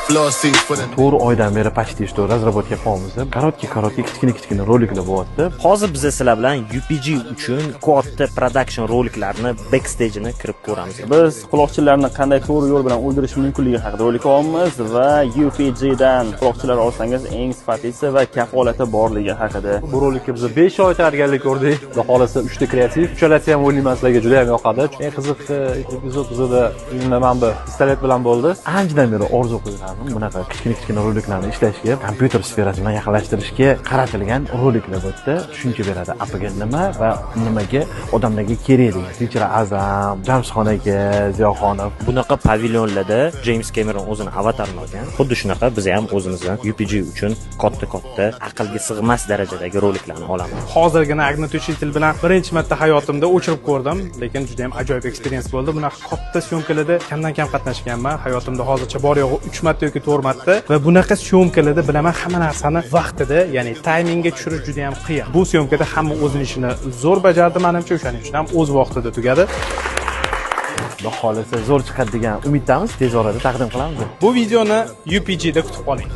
Floor seats for the 4 oydan beri почти что разработка qilyapmiz. Korotka kichkina roliklar bo'lyapti. Hozir biz sizlar bilan UPG uchun katta production roliklarni backstage-ini kirib ko'ramiz. Biz quloqchinlarni qanday to'g'ri yo'l bilan o'ldirish mumkinligi haqida rolik olamiz va UPG dan quloqchinlar olsangiz eng sifatlisi va kafolati borligi haqida. Bu rolikka biz 5 oy tayyorgarlik ko'rdik. Xudo xolasa 3 ta kreativ, uchalasi ham o'ylaymanlarga juda ham yoqadi. Eng qiziq epizod bizda mana bu pistolet bilan bo'ldi. Anchadan beri orzu qilgandim bunaqa kichkina roliklarni ishlashga, kompyuter sferasi bilan yaqinlashtirishga qaratilgan roliklar bo'tdi. Tushuncha beradi, apiga nima va nimaga odamlarga kerakli. Feature Azam, Jamshxon aka, Ziyoxonov. Bunaqa pavilyonlarda James Cameron o'zini avatarini olgan. Xuddi shunaqa biz ham o'zimizdan UPG uchun katta aqlga sig'mas darajadagi roliklarni olamiz. Hozirgina magnitoshitel bilan birinchi marta hayotimda o'chirib ko'rdim, lekin juda ham ajoyib eksperiens bo'ldi. Bunaqa katta syomkalarda kamdan-kam qatnashganman. Hayotimda hozircha bor yo'g'i 3 marta yoki 4 marta va bunaqa syomkalarda bilaman hamma narsani vaqtida, ya'ni taymingga tushirish juda ham qiyin. Bu syomkada hamma o'zining ishini zo'r bajardi, menimcha o'shaning uchun ham o'z vaqtida tugadi. Xudo xolasa zo'r chiqadi degan umiddamiz. Tez orada taqdim qilamiz. Bu videoni UPG da kutib qoling.